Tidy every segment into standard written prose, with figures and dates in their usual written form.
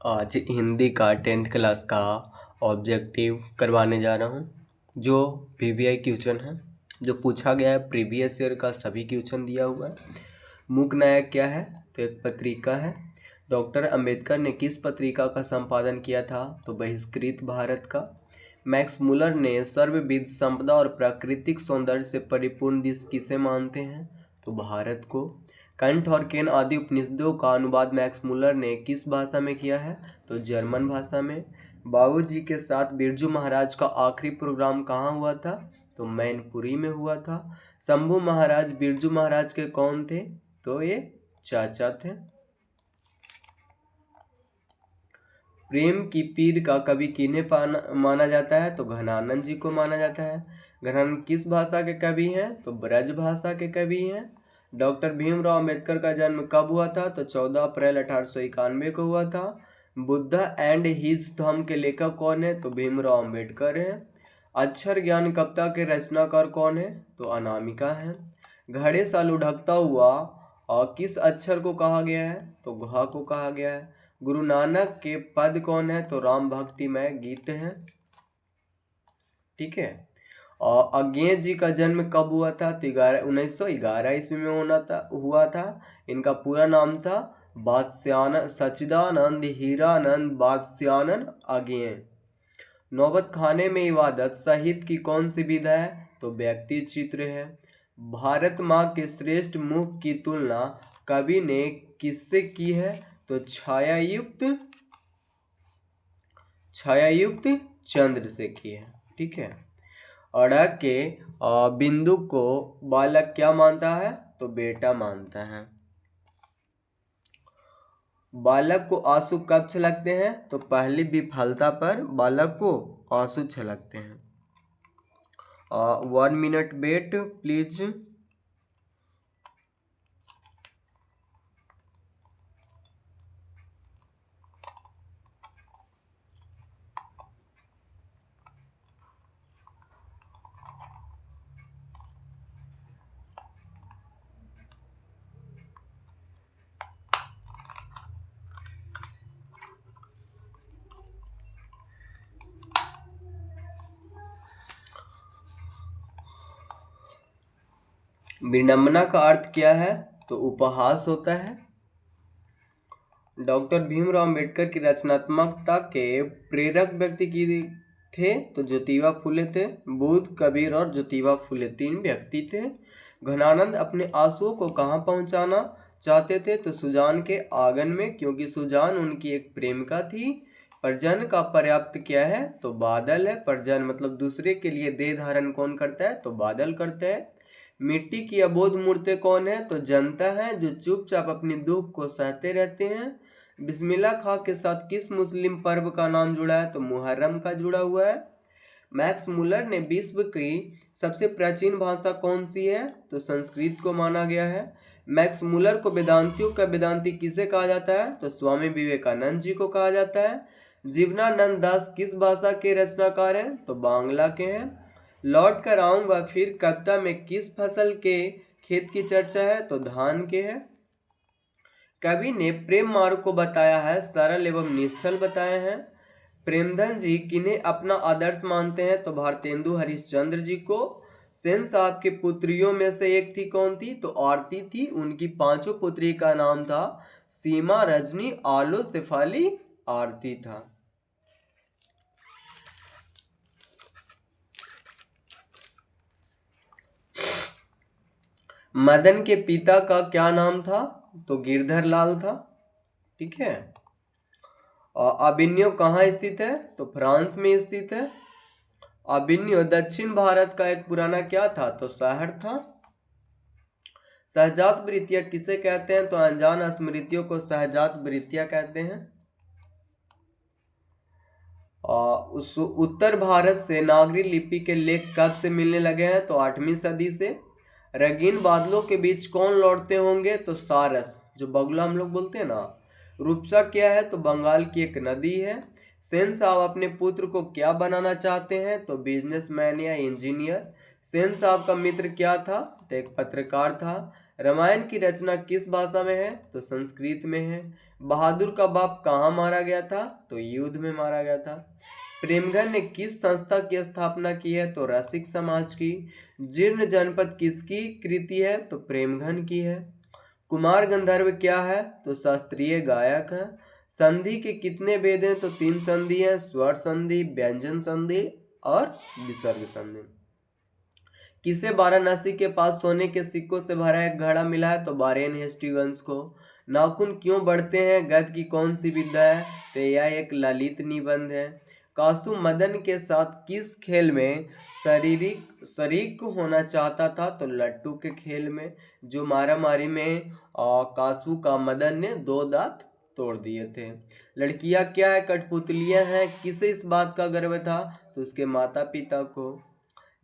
आज हिंदी का 10th class का ऑब्जेक्टिव करवाने जा रहा हूँ, जो पीवीआई क्वेश्चन है, जो पूछा गया है। प्रीवियस ईयर का सभी क्वेश्चन दिया हुआ है। मूक नायक क्या है? तो एक पत्रिका है। डॉक्टर अंबेडकर ने किस पत्रिका का संपादन किया था? तो बहिष्कृत भारत का। मैक्स मुलर ने सर्वविध संपदा और प्राकृतिक सौंदर्य से परिपूर्ण देश किसे मानते हैं? तो भारत को। कंठ और केन आदि उपनिषदों का अनुवाद मैक्स मुलर ने किस भाषा में किया है? तो जर्मन भाषा में। बाबूजी के साथ बिरजू महाराज का आखिरी प्रोग्राम कहाँ हुआ था? तो मैनपुरी में हुआ था। शंभू महाराज बिरजू महाराज के कौन थे? तो ये चाचा थे। प्रेम की पीर का कवि किन्हें माना जाता है? तो घनानंद जी को माना जाता है। घनानंद किस भाषा के कवि हैं? तो ब्रज भाषा के कवि हैं। डॉक्टर भीमराव अंबेडकर का जन्म कब हुआ था? तो 14 अप्रैल 1891 को हुआ था। बुद्धा एंड हिज थंब के लेखक कौन है? तो भीमराव अंबेडकर हैं। अक्षर ज्ञान कविता के रचनाकार कौन है? तो अनामिका हैं। घड़े साल उढ़कता हुआ और किस अक्षर को कहा गया है? तो घ को कहा गया है। गुरु नानक के पद कौन है? तो राम भक्तिमय गीत है। ठीक है। और अज्ञेय जी का जन्म कब हुआ था? तो 1911 ईस्वी में हुआ था। इनका पूरा नाम था बादशाहन सच्चिदानंद हीरानंद बादशाहन अज्ञेय। नौबत खाने में इबादत साहित्य की कौन सी विधा है? तो व्यक्ति चित्र है। भारत माँ के श्रेष्ठ मुख की तुलना कवि ने किससे की है? तो छायायुक्त चंद्र से की है। ठीक है। अड़क के बिंदु को बालक क्या मानता है? तो बेटा मानता है। बालक को आंसू कब छलकते हैं? तो पहली विफलता पर बालक को आंसू छलकते हैं। 1 मिनट वेट प्लीज। विडंबना का अर्थ क्या है? तो उपहास होता है। डॉक्टर भीमराव अंबेडकर की रचनात्मकता के प्रेरक व्यक्ति की थे? तो ज्योतिबा फुले थे। बुद्ध, कबीर और ज्योतिबा फुले 3 व्यक्ति थे। घनानंद अपने आंसुओं को कहाँ पहुंचाना चाहते थे? तो सुजान के आंगन में, क्योंकि सुजान उनकी एक प्रेमिका थी। परजन का पर्याप्त क्या है? तो बादल है। परजन मतलब दूसरे के लिए देह धारण कौन करता है? तो बादल करता है। मिट्टी की अबोध मूर्तें कौन है? तो जनता है, जो चुपचाप अपनी दुख को सहते रहते हैं। बिस्मिल्लाह खां के साथ किस मुस्लिम पर्व का नाम जुड़ा है? तो मुहर्रम का जुड़ा हुआ है। मैक्स मुलर ने विश्व की सबसे प्राचीन भाषा कौन सी है? तो संस्कृत को माना गया है। मैक्स मुलर को वेदांतियों का वेदांती किसे कहा जाता है? तो स्वामी विवेकानंद जी को कहा जाता है। जीवनानंद दास किस भाषा के रचनाकार हैं? तो बांग्ला के हैं। लौट कर आऊंगा फिर कविता में किस फसल के खेत की चर्चा है? तो धान के है। कवि ने प्रेम मार्ग को बताया है सरल एवं निश्चल बताए हैं। प्रेमधन जी किन्हें अपना आदर्श मानते हैं? तो भारतेंदु हरिश्चंद्र जी को। सेन साहब की पुत्रियों में से एक थी, कौन थी? तो आरती थी। उनकी 5 पुत्री का नाम था सीमा, रजनी, आलो, शेफाली, आरती था। मदन के पिता का क्या नाम था? तो गिरधर लाल था। ठीक है। अबिन्यो कहाँ स्थित है? तो फ्रांस में स्थित है। अबिन्यो दक्षिण भारत का एक पुराना क्या था? तो शहर था। सहजात वृत्तियां किसे कहते हैं? तो अनजान स्मृतियों को सहजात वृत्तियां कहते हैं। उस उत्तर भारत से नागरी लिपि के लेख कब से मिलने लगे हैं? तो 8वीं सदी से। रंगीन बादलों के बीच कौन लौटते होंगे? तो सारस, जो बगुला हम लोग बोलते हैं ना। रूपसा क्या है? तो बंगाल की एक नदी है। सेन साहब अपने पुत्र को क्या बनाना चाहते हैं? तो बिजनेसमैन या इंजीनियर। सेन साहब का मित्र क्या था? तो एक पत्रकार था। रामायण की रचना किस भाषा में है? तो संस्कृत में है। बहादुर का बाप कहाँ मारा गया था? तो युद्ध में मारा गया था। प्रेमगन ने किस संस्था की स्थापना की है? तो रसिक समाज की। जीर्ण जनपद किसकी कृति है? तो प्रेमगन की है। कुमार गंधर्व क्या है? तो शास्त्रीय गायक है। संधि के कितने भेद हैं? तो 3 संधि हैं, स्वर संधि, व्यंजन संधि और विसर्ग संधि। किसे वाराणसी के पास सोने के सिक्कों से भरा एक घड़ा मिला है? तो वारेन हेस्टिंग्स को। नाखून क्यों बढ़ते हैं? गद की कौन सी विद्या है? तो यह एक ललित निबंध है। कासु मदन के साथ किस खेल में शरीक होना चाहता था? तो लट्टू के खेल में। जो मारामारी में कासु का मदन ने 2 दांत तोड़ दिए थे। लड़कियां क्या है? कठपुतलियां हैं। किसे इस बात का गर्व था? तो उसके माता पिता को।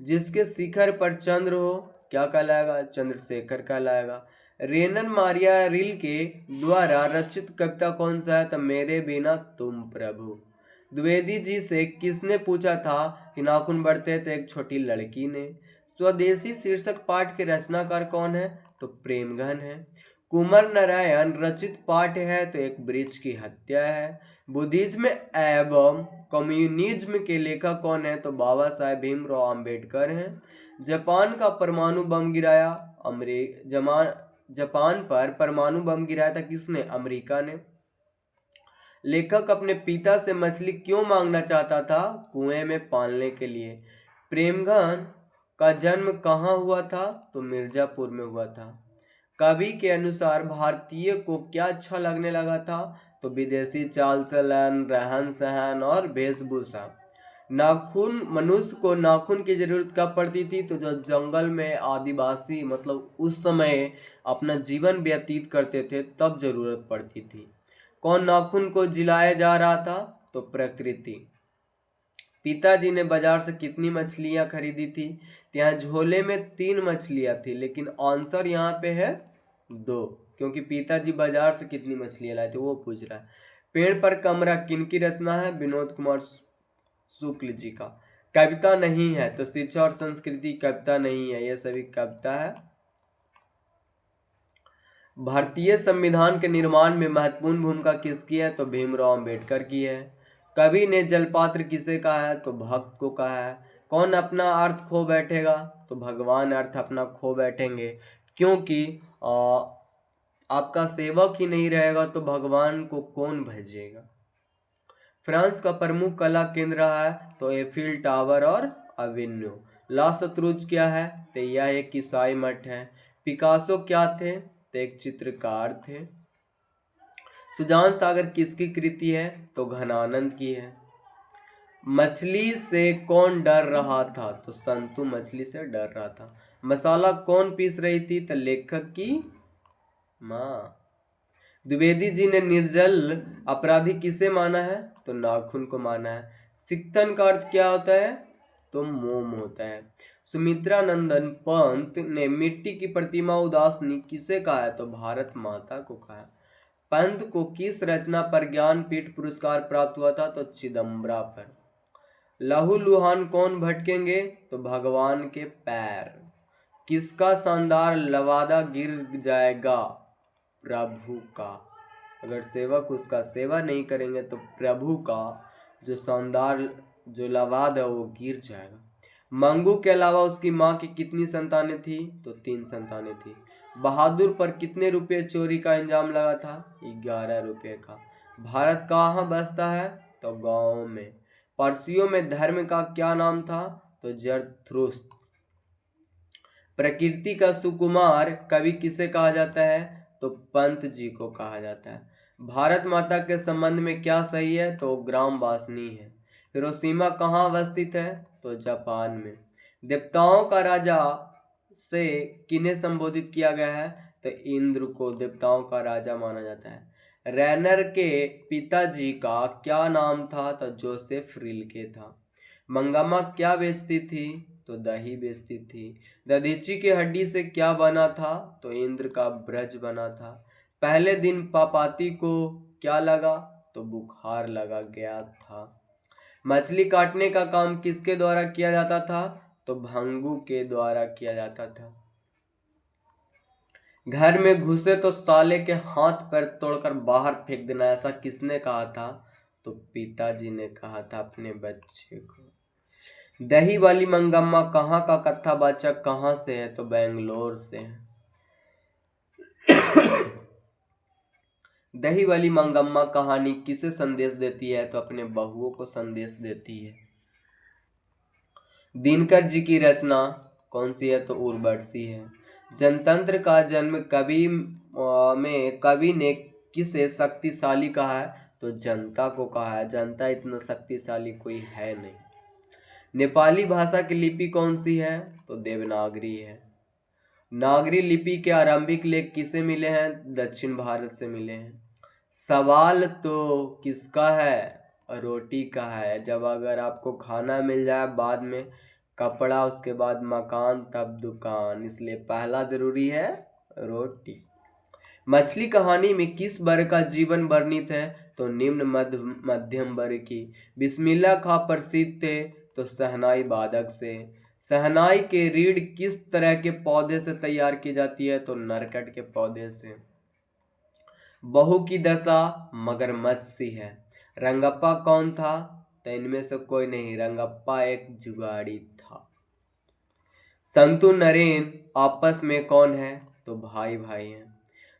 जिसके शिखर पर चंद्र हो क्या कहलाएगा? चंद्रशेखर कहलाएगा। रेनन मारिया रिल के द्वारा रचित कविता कौन सा है? तो मेरे बिना तुम प्रभु। द्विवेदी जी से किसने पूछा था कि नाखून बढ़ते? तो एक छोटी लड़की ने। स्वदेशी शीर्षक पाठ के रचनाकार कौन है? तो प्रेमगन है। कुमार नारायण रचित पाठ है? तो एक वृक्ष की हत्या है। बुद्धिज्म एवं कम्युनिज्म के लेखक कौन है? तो बाबा साहेब भीमराव अंबेडकर हैं। जापान का परमाणु बम गिराया जापान पर परमाणु बम गिराया था किसने? अमेरिका ने। लेखक अपने पिता से मछली क्यों मांगना चाहता था? कुएं में पालने के लिए। प्रेमगन का जन्म कहाँ हुआ था? तो मिर्जापुर में हुआ था। कवि के अनुसार भारतीय को क्या अच्छा लगने लगा था? तो विदेशी चाल चलन, रहन सहन और वेशभूषा। नाखून मनुष्य को नाखून की जरूरत कब पड़ती थी? तो जो जंगल में आदिवासी मतलब उस समय अपना जीवन व्यतीत करते थे तब जरूरत पड़ती थी। कौन नाखून को जिलाया जा रहा था? तो प्रकृति। पिताजी ने बाजार से कितनी मछलियां खरीदी थी? तो यहाँ झोले में 3 मछलियां थी, लेकिन आंसर यहाँ पे है 2, क्योंकि पिताजी बाजार से कितनी मछलियां लाए थे वो पूछ रहा है। पेड़ पर कमरा किनकी रचना है? विनोद कुमार शुक्ल जी का। कविता नहीं है तो शिक्षा और संस्कृति कविता नहीं है, ये सभी कविता है। भारतीय संविधान के निर्माण में महत्वपूर्ण भूमिका किसकी है? तो भीमराव अंबेडकर की है। कवि ने जलपात्र किसे कहा है? तो भक्त को कहा है। कौन अपना अर्थ खो बैठेगा? तो भगवान अर्थ अपना खो बैठेंगे, क्योंकि आपका सेवक ही नहीं रहेगा तो भगवान को कौन भेजेगा। फ्रांस का प्रमुख कला केंद्र रहा है? तो एफिल टावर और अविन्यो। ला सत्रुज क्या है? तो यह एक ईसाई मठ है। पिकासो क्या थे? तो एक चित्रकार थे। सुजान सागर किसकी कृति है? तो घनानंद की है। मछली से कौन डर रहा था? तो संतु मछली से डर रहा था। मसाला कौन पीस रही थी? तो लेखक की माँ। द्विवेदी जी ने निर्जल अपराधी किसे माना है? तो नाखून को माना है। सिक्तन का अर्थ क्या होता है? तो मोम होता है। सुमित्रा नंदन पंत ने मिट्टी की प्रतिमा उदासनी किसे कहा है? तो भारत माता को कहा है। पंत को किस रचना पर ज्ञानपीठ पुरस्कार प्राप्त हुआ था? तो चिदम्बरा पर। लहू लुहान कौन भटकेंगे? तो भगवान के पैर। किसका शानदार लवादा गिर जाएगा? प्रभु का। अगर सेवक उसका सेवा नहीं करेंगे तो प्रभु का जो शानदार जो लवाद है वो गिर जाएगा। मंगू के अलावा उसकी माँ की कितनी संतानें थी? तो 3 संतानें थी। बहादुर पर कितने रुपए चोरी का इल्जाम लगा था? 11 रुपये का। भारत कहाँ बसता है? तो गाँव में। पर्सियों में धर्म का क्या नाम था? तो जरथुस्त्र। प्रकृति का सुकुमार कवि किसे कहा जाता है? तो पंत जी को कहा जाता है। भारत माता के संबंध में क्या सही है? तो ग्राम वासनी है। हिरोशिमा कहाँ अवस्थित है? तो जापान में। देवताओं का राजा से किन्हें संबोधित किया गया है? तो इंद्र को देवताओं का राजा माना जाता है। रैनर के पिताजी का क्या नाम था? तो जोसेफ रिल्के था। मंगम्मा क्या बेचती थी? तो दही बेचती थी। दधीची की हड्डी से क्या बना था? तो इंद्र का ब्रज बना था। पहले दिन पापाती को क्या लगा? तो बुखार लगा गया था। मछली काटने का काम किसके द्वारा किया जाता था? तो भंगू के द्वारा किया जाता था। घर में घुसे तो साले के हाथ पैर तोड़कर बाहर फेंक देना, ऐसा किसने कहा था? तो पिताजी ने कहा था अपने बच्चे को। दही वाली मंगम्मा कहाँ का कथावाचक कहाँ से है? तो बेंगलोर से है। दही वाली मंगम्मा कहानी किसे संदेश देती है? तो अपने बहुओं को संदेश देती है। दिनकर जी की रचना कौन सी है? तो उर्वशी है। जनतंत्र का जन्म कवि में कवि ने किसे शक्तिशाली कहा है? तो जनता को कहा है। जनता इतना शक्तिशाली कोई है नहीं। नेपाली भाषा की लिपि कौन सी है? तो देवनागरी है। नागरी लिपि के आरंभिक लेख किसे मिले हैं? दक्षिण भारत से मिले हैं। सवाल तो किसका है? रोटी का है। जब अगर आपको खाना मिल जाए, बाद में कपड़ा, उसके बाद मकान, तब दुकान, इसलिए पहला जरूरी है रोटी। मछली कहानी में किस वर्ग का जीवन वर्णित है? तो निम्न मध्यम वर्ग की। बिस्मिल्लाह खां प्रसिद्ध थे तो शहनाई वादक से। शहनाई के रीढ़ किस तरह के पौधे से तैयार की जाती है? तो नरकट के पौधे से। बहू की दशा मगरमच्छ सी है। रंगप्पा कौन था? तो इनमें से कोई नहीं, रंगप्पा एक जुगाड़ी था। संतु नरेन आपस में कौन है? तो भाई भाई हैं।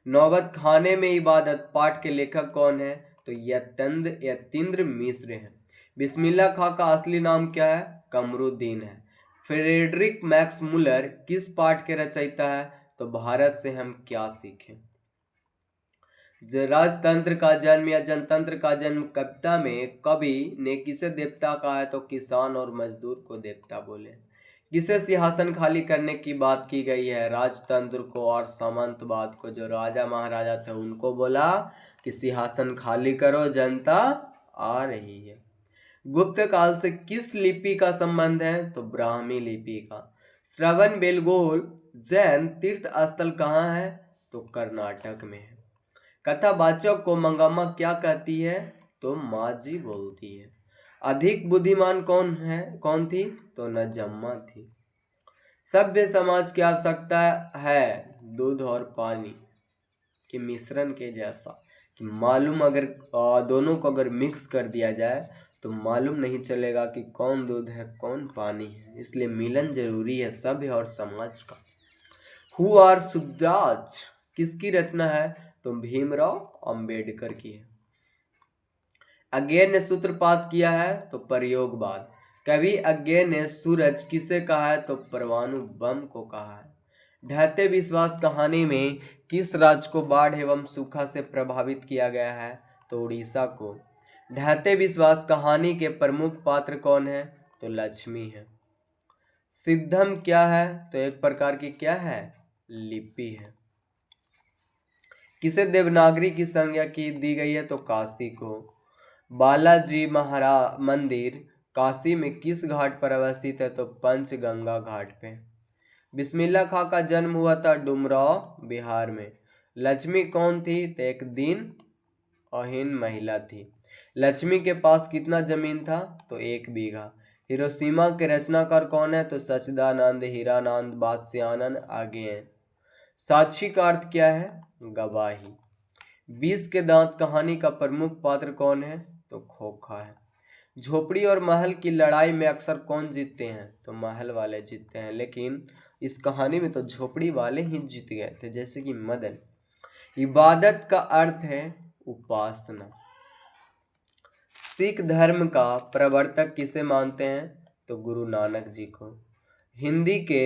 नौबत खाने में इबादत पाठ के लेखक कौन है? तो यतीन्द्र मिश्र हैं। बिस्मिल्लाह खां का असली नाम क्या है? कमरुद्दीन है। फ्रेडरिक मैक्स मुलर किस पाठ के रचयिता है? तो भारत से हम क्या सीखें। राजतंत्र का जन्म या जनतंत्र का जन्म कविता में कवि ने किसे देवता कहा है? तो किसान और मजदूर को देवता बोले। किसे सिंहासन खाली करने की बात की गई है? राजतंत्र को और सामंतवाद को। जो राजा महाराजा थे उनको बोला कि सिंहासन खाली करो, जनता आ रही है। गुप्त काल से किस लिपि का संबंध है? तो ब्राह्मी लिपि का। श्रवण बेलगोल जैन तीर्थ स्थल कहाँ है? तो कर्नाटक में है। कथावाचक को मंगम्मा क्या कहती है? तो माँ जी बोलती है। अधिक बुद्धिमान कौन थी? तो नजम्मा थी। सभ्य समाज की आवश्यकता है दूध और पानी के मिश्रण के जैसा, कि मालूम अगर दोनों को अगर मिक्स कर दिया जाए तो मालूम नहीं चलेगा कि कौन दूध है कौन पानी है, इसलिए मिलन जरूरी है सभ्य और समाज का। हु आर सुखदास किसकी रचना है? तो भीमराव अंबेडकर की है। अज्ञेय ने सूत्रपात किया है? तो प्रयोगवाद। कवि अज्ञेय ने सूरज किसे कहा है? तो परमाणु बम को कहा है। ढहते विश्वास कहानी में किस राज्य को बाढ़ एवं सूखा से प्रभावित किया गया है? तो उड़ीसा को। ढहते विश्वास कहानी के प्रमुख पात्र कौन है? तो लक्ष्मी है। सिद्धम क्या है? तो एक प्रकार की क्या है? लिपि है। किसे देवनागरी की संज्ञा की दी गई है? तो काशी को। बालाजी महाराज मंदिर काशी में किस घाट पर अवस्थित है? तो पंचगंगा घाट पे। बिस्मिल्लाह खां का जन्म हुआ था डुमराव बिहार में। लक्ष्मी कौन थी? तो एक दिन अहीन महिला थी। लक्ष्मी के पास कितना जमीन था? तो 1 बीघा। हिरोशिमा के रचनाकार कौन है? तो सच्चिदानंद, हीरानंद, बादशाहनंद आगे हैं। साक्षी का अर्थ क्या है? गवाही। 20 के दांत कहानी का प्रमुख पात्र कौन है? तो खोखा है। झोपड़ी और महल की लड़ाई में अक्सर कौन जीतते हैं? तो महल वाले जीतते हैं, लेकिन इस कहानी में तो झोपड़ी वाले ही जीत गए थे, जैसे कि मदन। इबादत का अर्थ है उपासना। सिख धर्म का प्रवर्तक किसे मानते हैं? तो गुरु नानक जी को। हिंदी के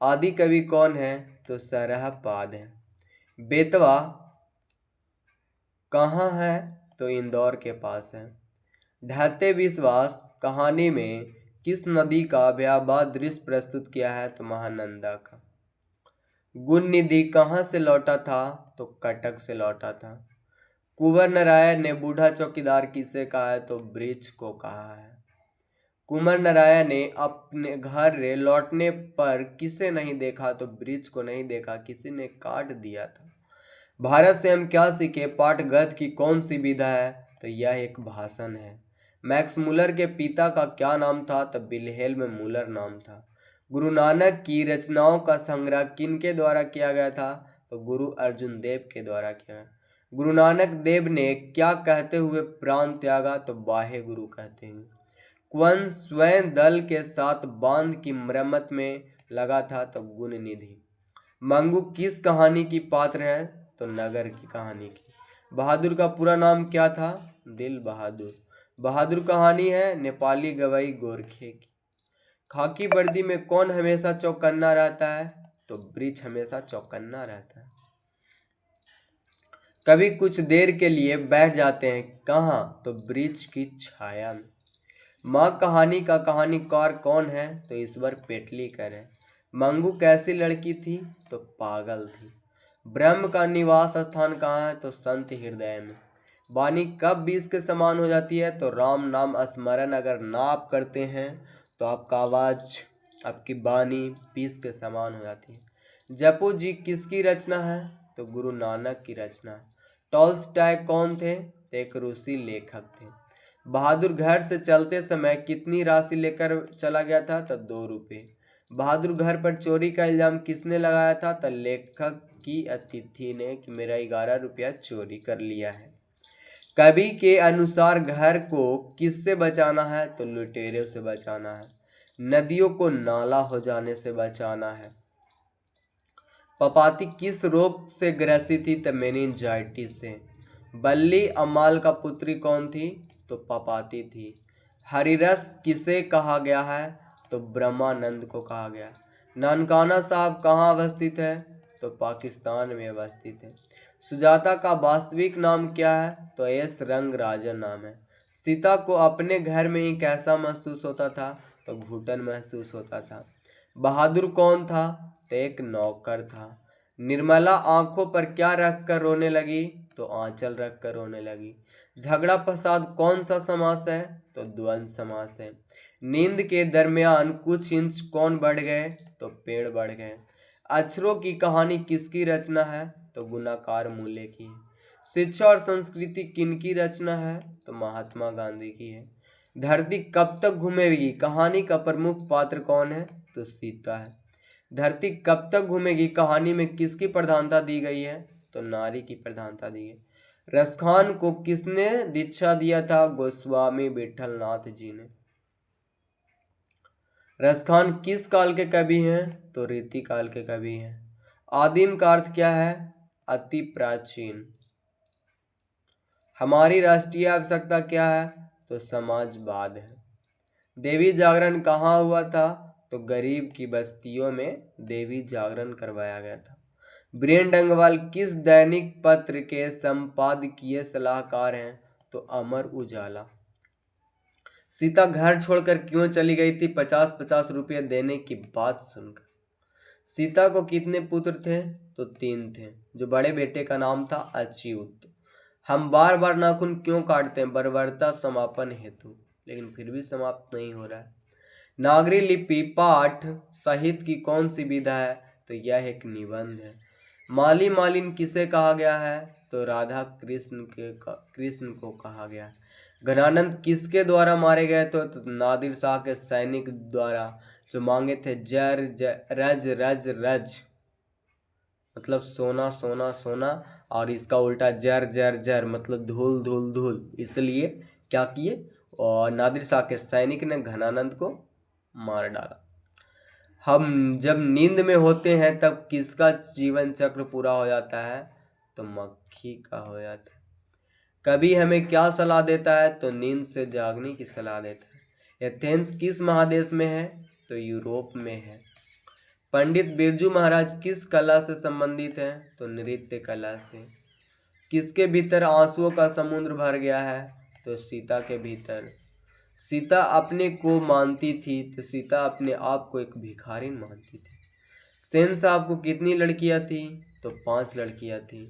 आदि कवि कौन है? तो सरहपाद है। बेतवा कहाँ है? तो इंदौर के पास है। ढहते विश्वास कहानी में किस नदी का भयावह दृश्य प्रस्तुत किया है? तो महानंदा का। गुण निधि कहाँ से लौटा था? तो कटक से लौटा था। कुंवर नारायण ने बूढ़ा चौकीदार किसे कहा है? तो वृक्ष को कहा है। कुंवर नारायण ने अपने घर लौटने पर किसे नहीं देखा? तो वृक्ष को नहीं देखा, किसी ने काट दिया था। भारत से हम क्या सीखे? पाठ गद्य की कौन सी विधा है? तो यह एक भाषण है। मैक्स मुलर के पिता का क्या नाम था? तो विल्हेल्म मुलर नाम था। गुरु नानक की रचनाओं का संग्रह किनके द्वारा किया गया था? तो गुरु अर्जुन देव के द्वारा किया गया। गुरु नानक देव ने क्या कहते हुए प्राण त्यागा? तो वाहे गुरु कहते हैं। कौन स्वयं दल के साथ बांध की मरम्मत में लगा था? तो गुण निधि। मंगू किस कहानी की पात्र है? तो नगर की कहानी की। बहादुर का पूरा नाम क्या था? दिल बहादुर। बहादुर कहानी है नेपाली गवई गोरखे की। खाकी वर्दी में कौन हमेशा चौकन्ना रहता है? तो वृक्ष हमेशा चौकन्ना रहता है। कभी कुछ देर के लिए बैठ जाते हैं कहाँ? तो वृक्ष की छाया में। माँ कहानी का कहानीकार कौन है? तो ईश्वर पेटलीकर है। मंगू कैसी लड़की थी? तो पागल थी। ब्रह्म का निवास स्थान कहाँ है? तो संत हृदय में। वाणी कब विष के समान हो जाती है? तो राम नाम स्मरण अगर ना आप करते हैं तो आपका आवाज, आपकी वाणी विष के समान हो जाती है। जपू जी किसकी रचना है? तो गुरु नानक की रचना है। टॉल्स्टॉय कौन थे? तो एक रूसी लेखक थे। बहादुर घर से चलते समय कितनी राशि लेकर चला गया था? तो 2 रुपये। बहादुर घर पर चोरी का इल्जाम किसने लगाया था? तो लेखक की अतिथि ने कि मेरा 11 रुपया चोरी कर लिया है। कवि के अनुसार घर को किससे बचाना है? तो लुटेरों से बचाना है। नदियों को नाला हो जाने से बचाना है। पपाती किस रोग से ग्रसित थी? तो मेनिंजाइटिस से। बल्ली अम्माल का पुत्री कौन थी? तो पपाती थी। हरिरस किसे कहा गया है? तो ब्रह्मानंद को कहा गया। नानकाना साहब कहाँ अवस्थित है? तो पाकिस्तान में अवस्थित है। सुजाता का वास्तविक नाम क्या है? तो एस रंगराजन नाम है। सीता को अपने घर में ही कैसा महसूस होता था? तो घुटन महसूस होता था। बहादुर कौन था? तो एक नौकर था। निर्मला आंखों पर क्या रखकर रोने लगी? तो आंचल रखकर रोने लगी। झगड़ा फसाद कौन सा समास है? तो द्वंद्व समास है। नींद के दरमियान कुछ इंच कौन बढ़ गए? तो पेड़ बढ़ गए। अक्षरों की कहानी किसकी रचना है? तो गुणाकार मूल्य की है। शिक्षा और संस्कृति किनकी रचना है? तो महात्मा गांधी की है। धरती कब तक घूमेगी कहानी का प्रमुख पात्र कौन है? तो सीता है। धरती कब तक घूमेगी कहानी में किसकी प्रधानता दी गई है? तो नारी की प्रधानता दी है। रसखान को किसने दीक्षा दिया था? गोस्वामी विठलनाथ जी ने। रसखान किस काल के कवि हैं? तो रीति काल के कवि हैं। आदिम का अर्थ क्या है? अति प्राचीन। हमारी राष्ट्रीय आवश्यकता क्या है? तो समाजवाद है। देवी जागरण कहाँ हुआ था? तो गरीब की बस्तियों में देवी जागरण करवाया गया था। बीरेन डंगवाल किस दैनिक पत्र के संपादकीय सलाहकार हैं? तो अमर उजाला। सीता घर छोड़कर क्यों चली गई थी? 50-50 रुपये देने की बात सुनकर। सीता को कितने पुत्र थे? तो 3 थे। जो बड़े बेटे का नाम था अच्युत। हम बार बार नाखून क्यों काटते हैं? बर्बरता समापन हेतु, लेकिन फिर भी समाप्त नहीं हो रहा है। नागरी लिपि पाठ साहित्य की कौन सी विधा है? तो यह एक निबंध है। माली मालिन किसे कहा गया है? तो राधा कृष्ण को कहा गया। घनानंद किसके द्वारा मारे गए थे? तो नादिर शाह के सैनिक द्वारा, जो मांगे थे जर रज रज रज, मतलब सोना सोना सोना, और इसका उल्टा जर जर जर मतलब धूल धूल धूल। इसलिए क्या किए? और नादिर शाह के सैनिक ने घनानंद को मार डाला। हम जब नींद में होते हैं तब किसका जीवन चक्र पूरा हो जाता है? तो मक्खी का हो जाता है। कभी हमें क्या सलाह देता है? तो नींद से जागने की सलाह देता है। एथेंस किस महादेश में है? तो यूरोप में है। पंडित बिरजू महाराज किस कला से संबंधित हैं? तो नृत्य कला से। किसके भीतर आंसुओं का समुद्र भर गया है? तो सीता के भीतर। सीता अपने को मानती थी, तो सीता अपने आप को एक भिखारी मानती थी। सेन साहब को कितनी लड़कियां थी? तो 5 लड़कियां थी।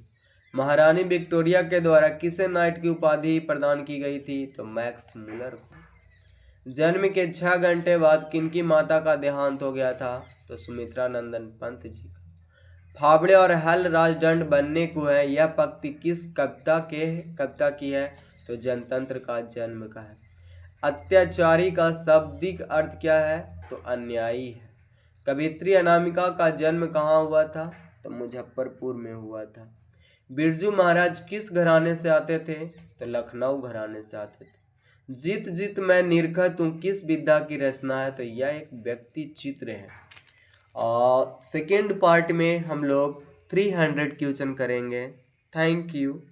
महारानी विक्टोरिया के द्वारा किसे नाइट की उपाधि प्रदान की गई थी? तो मैक्स मुलर को। जन्म के 6 घंटे बाद किनकी माता का देहांत हो गया था? तो सुमित्रा नंदन पंत जी का। फावड़े और हल राजदंड बनने को है, यह पंक्ति किस कविता की है? तो जनतंत्र का जन्म का है। अत्याचारी का शाब्दिक अर्थ क्या है? तो अन्यायी है। कवित्री अनामिका का जन्म कहाँ हुआ था? तो मुजफ्फरपुर में हुआ था। बिरजू महाराज किस घराने से आते थे? तो लखनऊ घराने से आते थे। जीत जीत मैं निरखा तू किस विद्या की रचना है? तो यह एक व्यक्ति चित्र है। और सेकेंड पार्ट में हम लोग 300 क्वेश्चन करेंगे। Thank you.